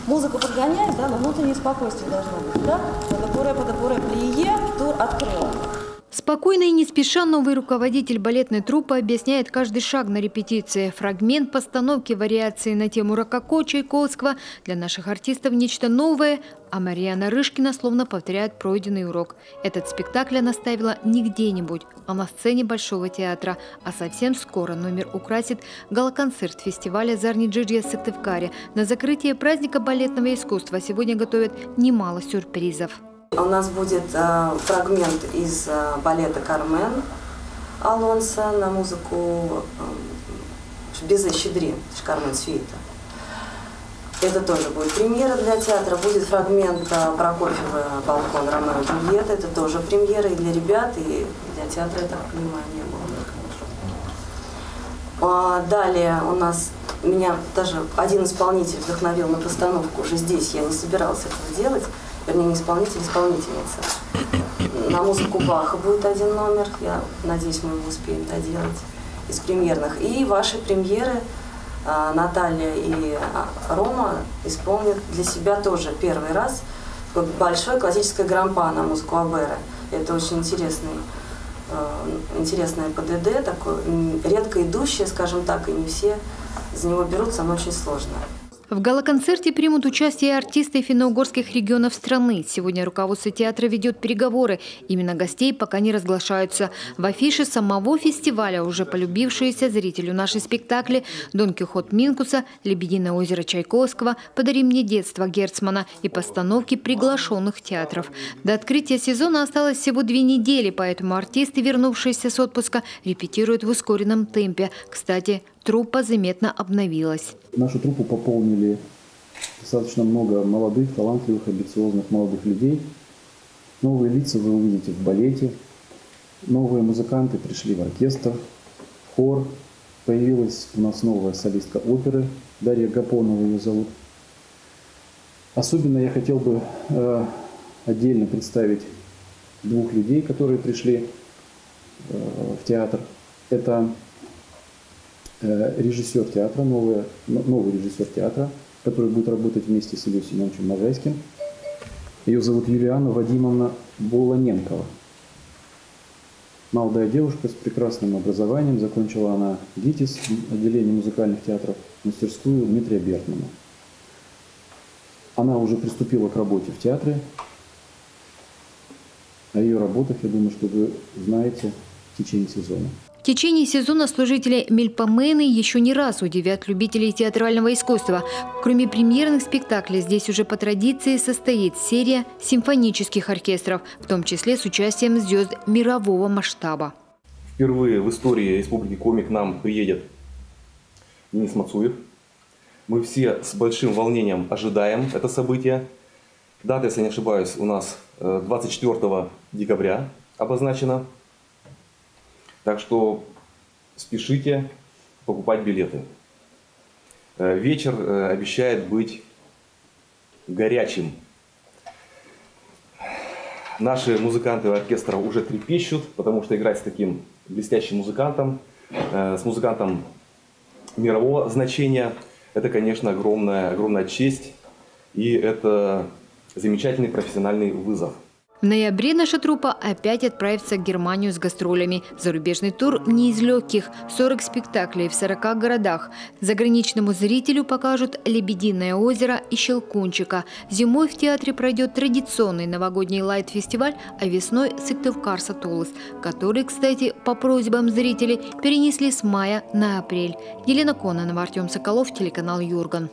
Музыка подгоняет, да, но внутреннее спокойствие должно быть, да? Подопоря, плие, тур открыл. Спокойно и не спеша новый руководитель балетной труппы объясняет каждый шаг на репетиции. Фрагмент постановки вариации на тему рококо Чайковского для наших артистов нечто новое, а Марьяна Рышкина словно повторяет пройденный урок. Этот спектакль она ставила не где-нибудь, а на сцене Большого театра. А совсем скоро номер украсит гала-концерт фестиваля «Зарниджирья Сыктывкаре». На закрытие праздника балетного искусства сегодня готовят немало сюрпризов. У нас будет фрагмент из балета «Кармен» Алонса на музыку «Безе Щедри», «Кармен Сюита». Это тоже будет премьера для театра. Будет фрагмент Прокофьева «Балкон Ромео и Джульетта». Это тоже премьера и для ребят, и для театра, я так понимаю, не было. Далее у нас меня даже один исполнитель вдохновил на постановку уже здесь. Я не собиралась этого делать. Вернее, не исполнитель, исполнительница. На музыку Баха будет один номер, я надеюсь, мы его успеем доделать, из премьерных. И ваши премьеры Наталья и Рома исполнят для себя тоже первый раз большое классическое грампа на музыку Абера. Это очень интересное ПДД, такое редко идущее, скажем так, и не все за него берутся, оно очень сложное. В гала-концерте примут участие артисты финно-угорских регионов страны. Сегодня руководство театра ведет переговоры. Именно гостей пока не разглашаются. В афише самого фестиваля уже полюбившиеся зрителю наши спектакли «Дон Кихот» Минкуса, «Лебединое озеро» Чайковского, «Подари мне детство» Герцмана и постановки приглашенных театров. До открытия сезона осталось всего 2 недели, поэтому артисты, вернувшиеся с отпуска, репетируют в ускоренном темпе. Кстати, труппа заметно обновилась. Нашу труппу пополнили достаточно много молодых, талантливых, амбициозных молодых людей. Новые лица вы увидите в балете. Новые музыканты пришли в оркестр, в хор. Появилась у нас новая солистка оперы, Дарья Гапонова ее зовут. Особенно я хотел бы отдельно представить 2 людей, которые пришли в театр. Это режиссер театра, новый режиссер театра, который будет работать вместе с Ильей Семеновичем Можайским. Ее зовут Юлиана Вадимовна Болоненкова. Молодая девушка с прекрасным образованием. Закончила она ГИТИС, отделение музыкальных театров, мастерскую Дмитрия Бертмана. Она уже приступила к работе в театре. О ее работах, я думаю, что вы знаете в течение сезона. В течение сезона служители Мельпомены еще не раз удивят любителей театрального искусства. Кроме премьерных спектаклей, здесь уже по традиции состоит серия симфонических оркестров, в том числе с участием звезд мирового масштаба. Впервые в истории Республики Коми к нам приедет Денис Мацуев. Мы все с большим волнением ожидаем это событие. Дата, если не ошибаюсь, у нас 24 декабря обозначена. Так что спешите покупать билеты. Вечер обещает быть горячим. Наши музыканты оркестра уже трепещут, потому что играть с таким блестящим музыкантом, с музыкантом мирового значения, это, конечно, огромная честь, и это замечательный профессиональный вызов. В ноябре наша труппа опять отправится в Германию с гастролями. Зарубежный тур не из легких. 40 спектаклей в 40 городах. Заграничному зрителю покажут «Лебединое озеро» и «Щелкунчика». Зимой в театре пройдет традиционный новогодний лайт-фестиваль, а весной – Сыктывкар Сатулыс, который, кстати, по просьбам зрителей перенесли с мая на апрель. Елена Кононова, Артем Соколов, телеканал Юрган.